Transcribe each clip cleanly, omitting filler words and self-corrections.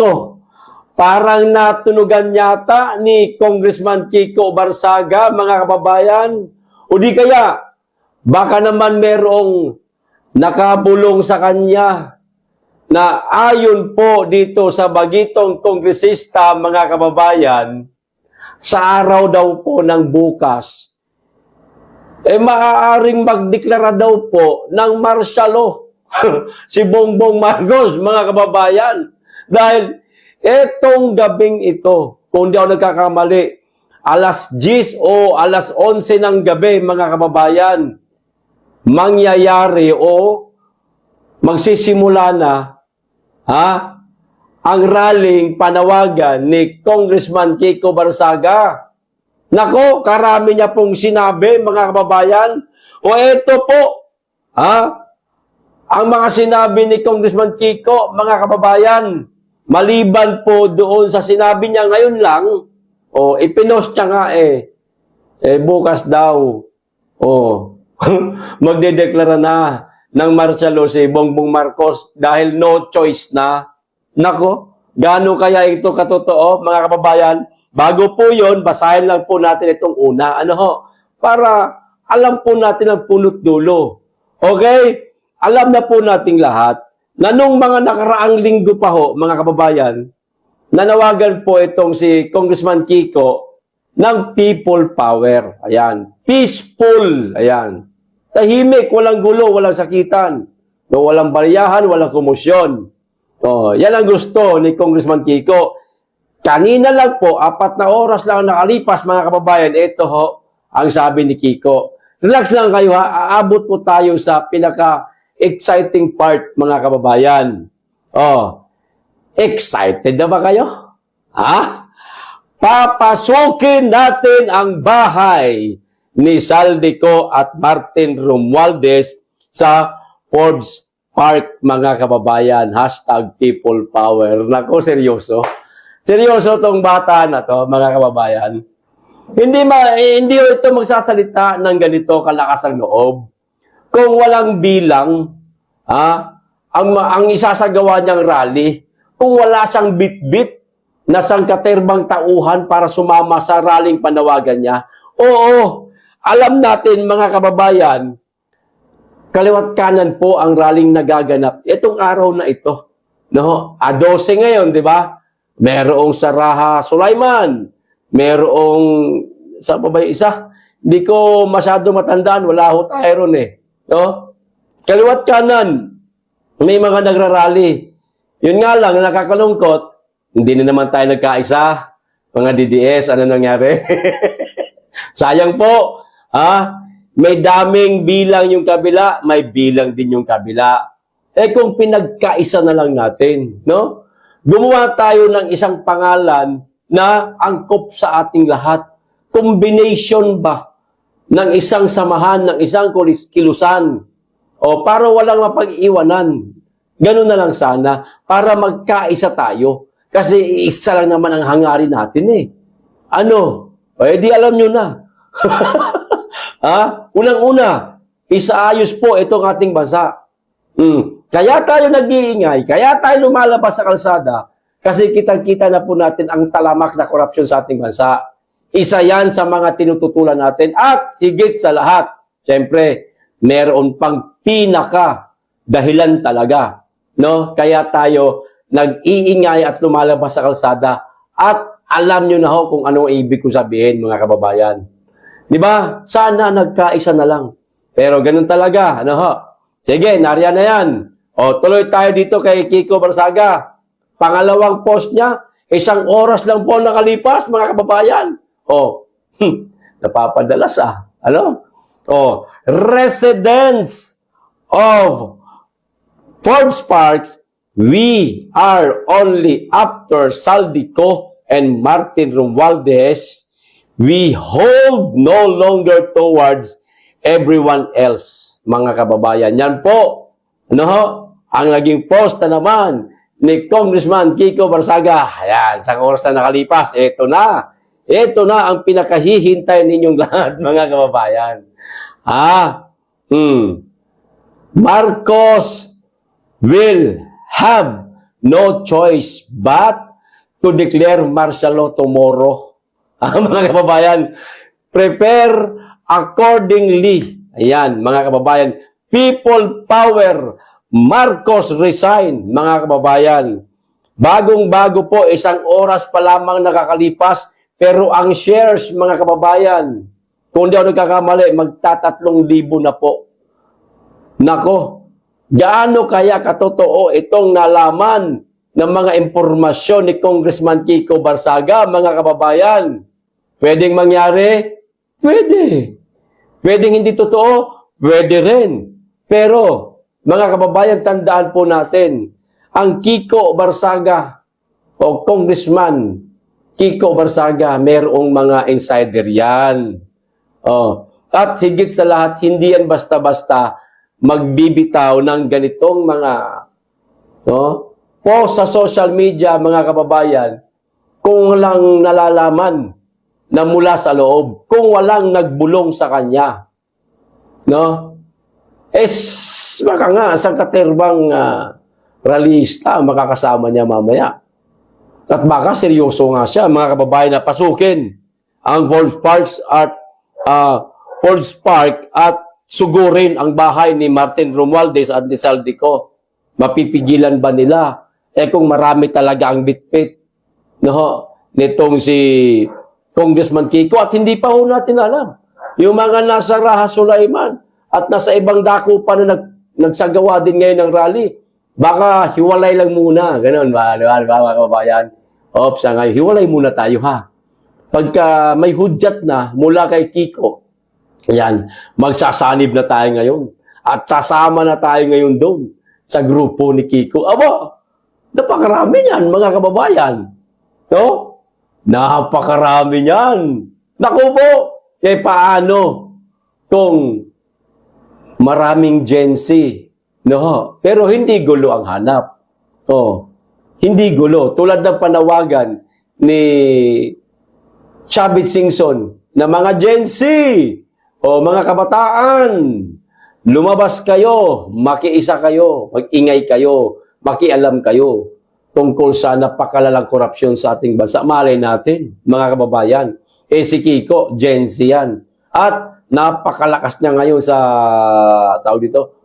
Kiko. Parang natunugan yata ni Congressman Kiko Barsaga, mga kababayan. O di kaya, baka naman merong nakabulong sa kanya na ayon po dito sa bagitong kongresista, mga kababayan, sa araw daw po ng bukas, maaaring magdeklara daw po ng martial law si Bongbong Marcos, mga kababayan. Dahil etong gabing ito, kung di ako nagkakamali, alas 10 o alas 11 ng gabi, mga kababayan, mangyayari o magsisimula na ang rallying panawagan ni Congressman Kiko Barsaga. Nako, karami niya pong sinabi, mga kababayan. O eto po, ang mga sinabi ni Congressman Kiko, mga kababayan, maliban po doon sa sinabi niya ngayon lang, ipinost niya nga bukas daw, magdedeklara na ng martial law si Bongbong Marcos dahil no choice na. Nako, gaano kaya ito katotoo, mga kababayan? Bago po yon, basahin lang po natin itong una. Para alam po natin ang punot dulo. Okay? Alam na po nating lahat na nung mga nakaraang linggo pa ho, mga kababayan, nanawagan po itong si Congressman Kiko ng people power. Ayan. Peaceful. Ayan. Tahimik, walang gulo, walang sakitan. No, walang bariyahan, walang komosyon. Yan ang gusto ni Congressman Kiko. Kanina lang po, 4 na oras lang nakalipas, mga kababayan, ito ho, ang sabi ni Kiko. Relax lang kayo ha, aabot po tayo sa pinaka-exciting part, mga kababayan. Excited na ba kayo? Papasukin natin ang bahay ni Saldico at Martin Romualdez sa Forbes Park, mga kababayan. #people power. Nako, seryoso. Seryoso tong bata na to, mga kababayan. Hindi ito magsasalita ng ganito kalakas ang loob. Kung walang bilang, ang isasagawa niyang rally, kung wala siyang bit-bit na sangkaterbang tauhan para sumama sa rallying panawagan niya, alam natin, mga kababayan, kaliwat kanan po ang rallying nagaganap. Itong araw na ito, 12 ngayon, di ba? Merong Saraha Sulaiman, merong, saan pa ba yung isa? Hindi ko masyado matandaan, wala ho tayo ron Kaliwat kanan, may mga nagrarally. Yun nga lang, nakakalungkot, hindi na naman tayo nagkaisa. Mga DDS, ano nangyari? Sayang po, may daming bilang yung kabila, may bilang din yung kabila. Kung pinagkaisa na lang natin, no? Gumawa tayo ng isang pangalan na angkop sa ating lahat. Combination ba ng isang samahan, ng isang kilusan? Para walang mapag-iwanan. Ganun na lang sana, para magkaisa tayo. Kasi isa lang naman ang hangarin natin di alam nyo na. Unang-una, isaayos po itong ating bansa. Kaya tayo nag-iingay, kaya tayo lumalabas sa kalsada, kasi kitang-kita na po natin ang talamak na korupsyon sa ating bansa. Isa yan sa mga tinututulan natin. At higit sa lahat, siyempre, meron pang pinaka dahilan talaga. No? Kaya tayo nag-iingay at lumalabas sa kalsada. At alam nyo na ho kung ano ibig ko sabihin, mga kababayan. Di ba? Sana nagkaisa na lang. Pero ganun talaga. Sige, nariyan na yan. Tuloy tayo dito kay Kiko Barsaga. Pangalawang post niya, 1 oras lang po nakalipas, mga kababayan. Napapadalas residents of Forbes Park, we are only after Saldico and Martin Romualdez. We hold no longer towards everyone else, mga kababayan. Yan po, ang naging post na naman ni Congressman Kiko Barsaga. Ayan, 1 oras na nakalipas. Ito na ang pinakahihintay ninyong lahat, mga kababayan. Marcos will have no choice but to declare martial law tomorrow. Mga kababayan, prepare accordingly. Ayan, mga kababayan, people power, Marcos resign, mga kababayan. Bagong-bago po, 1 oras pa lamang nakakalipas, pero ang shares, mga kababayan, kung di ako nagkakamali, magta-3,000 na po. Nako, gaano kaya katotoo itong nalaman ng mga impormasyon ni Congressman Kiko Barsaga, mga kababayan? Pwedeng mangyari? Pwede. Pwedeng hindi totoo? Pwede rin. Pero, mga kababayan, tandaan po natin, ang Kiko Barsaga o Congressman Kiko Barsaga, mayroong mga insider yan. At higit sa lahat, hindi yan basta-basta magbibitaw ng ganitong mga post sa social media, mga kababayan, kung walang nalalaman na mula sa loob, kung walang nagbulong sa kanya. Baka nga, isang katerbang realista makakasama niya mamaya. At baka seryoso nga siya, mga kababayan, na pasukin ang Forbes Park at sugurin ang bahay ni Martin Romualdez at ni Saldico. Mapipigilan ba nila? Kung marami talaga ang bitbit nitong si Congressman Kiko, at hindi pa ho natin alam. Yung mga nasa Raha Sulaiman at nasa ibang dako pa na nagsagawa din ngayon ng rally, baka hiwalay lang muna. Ganon ba? Mga kababayan? Ops, ngayon, hiwalay muna tayo ha. Pagka may hudyat na mula kay Kiko, yan, magsasanib na tayo ngayon. At sasama na tayo ngayon doon sa grupo ni Kiko. Aba, napakarami yan, mga kababayan. Napakarami yan. Naku po, paano kung maraming Gen Z, pero hindi gulo ang hanap. Hindi gulo. Tulad ng panawagan ni Chavit Singson na mga Gen Z mga kabataan, lumabas kayo, makiisa kayo, mag-ingay kayo, makialam kayo tungkol sa napakalalang korupsyon sa ating bansa. Malay natin, mga kababayan. Si Kiko, Gen Z yan. At napakalakas niya ngayon sa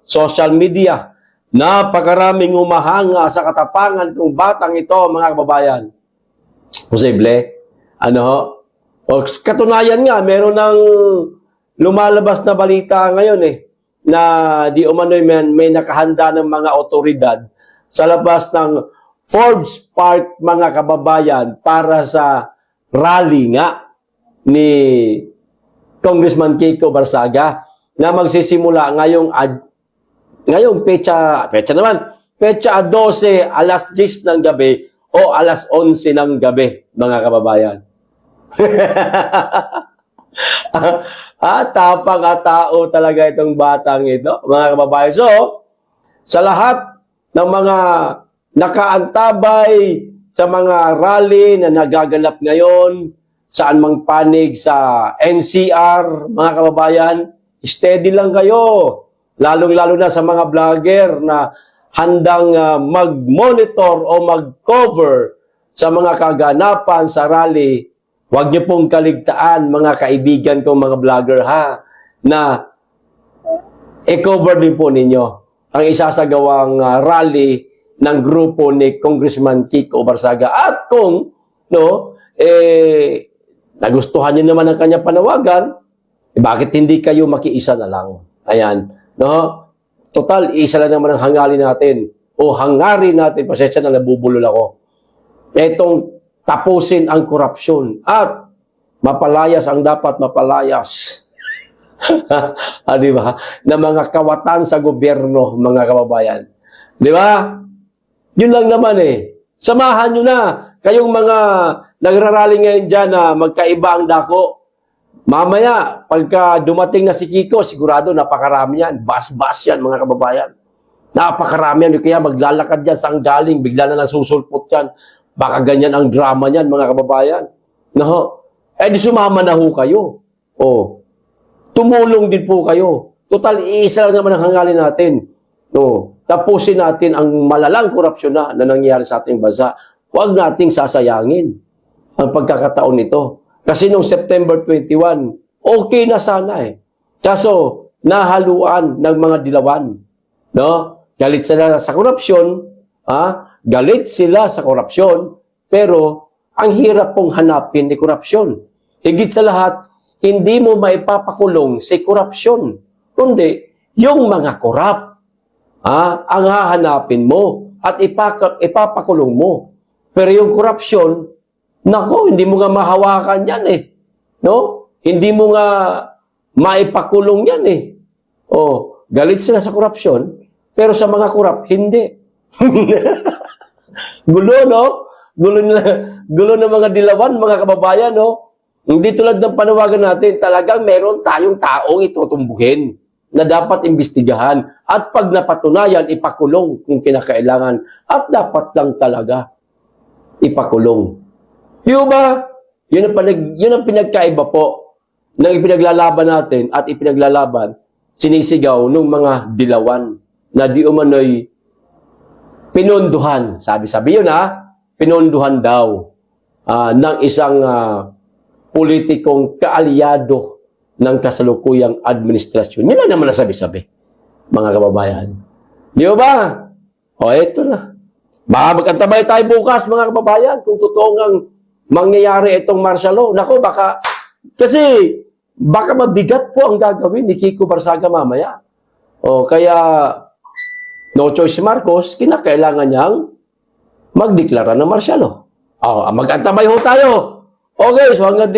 social media. Napakaraming umahanga sa katapangan itong batang ito, mga kababayan. Posible? Katunayan nga, meron ng lumalabas na balita ngayon na di umano'y may nakahanda ng mga otoridad sa labas ng Forbes Park, mga kababayan, para sa rally nga ni Congressman Kiko Barsaga na magsisimula ngayong petsa 12, alas 10 ng gabi o alas 11 ng gabi, mga kababayan. Tapang at tao talaga itong batang ito, mga kababayan. So, sa lahat ng mga nakaantabay sa mga rally na nagaganap ngayon, saan mang panig sa NCR, mga kababayan, steady lang kayo. Lalong-lalo na sa mga vlogger na handang mag-monitor o mag-cover sa mga kaganapan sa rally. Huwag niyo pong kaligtaan, mga kaibigan kong mga vlogger na i-cover din po ninyo ang isasagawang rally ng grupo ni Congressman Kiko Barsaga. At kung nagustuhan niyo naman ang kanyang panawagan, bakit hindi kayo makiisa na lang? Ayan. Total, isa lang naman ang hangarin natin. O hangarin natin, pasensya na nabubulol ako. Itong tapusin ang korupsyon at mapalayas ang dapat mapalayas. Di ba? Na mga kawatan sa gobyerno, mga kababayan. Di ba? Yun lang naman Samahan nyo na. Kayong mga nagrarally ngayon dyan na magkaiba ang dako. Mamaya, pagka dumating na si Kiko, sigurado napakarami yan. Bas-bas yan, mga kababayan. Napakarami yan. Kaya maglalakad dyan saan galing, bigla na nasusulpot yan. Baka ganyan ang drama niyan, mga kababayan. Di sumama na ho kayo. Tumulong din po kayo. Total, iisa lang naman ang hangalin natin No, tapusin natin ang malalang korupsyon na nangyayari sa ating bansa. Huwag nating sasayangin ang pagkakataon nito. Kasi noong September 21, okay na sana eh. Kaso, nahaluan ng mga dilawan. No? Galit sila sa korupsyon, galit sila sa korupsyon, pero ang hirap pong hanapin ni korupsyon. Higit sa lahat, hindi mo maipapakulong si korupsyon, kundi yung mga korap. Ang hahanapin mo at ipapakulong mo. Pero yung korupsyon, nako, hindi mo nga mahawakan yan eh. No? Hindi mo nga maipakulong yan eh. Galit sila sa korupsyon, pero sa mga korap, hindi. Gulo, no? Gulo ng mga dilawan, mga kababayan, no? Hindi tulad ng panawagan natin, talagang meron tayong taong itutumbuhin na dapat imbestigahan. At pag napatunayan, ipakulong kung kinakailangan. At dapat lang talaga ipakulong. Di ba? Yun ang pinagkaiba po ng ipinaglalaban natin at ipinaglalaban sinisigaw ng mga dilawan na di umano'y pinonduhan. Sabi yun pinonduhan daw ng isang politikong kaalyado ng kasalukuyang administrasyon. Yun lang naman nasabi-sabi, mga kababayan. Di ba? Eto na. Baka magkantabay tayo bukas, mga kababayan, kung totoong ang mangyayari itong martial law. Nako, baka mabigat po ang gagawin ni Kiko Barsaga mamaya. Kaya, no choice Marcos, kinakailangan niyang magdeklara ng martial law. Magkantabay ho tayo. Okay, so hanggang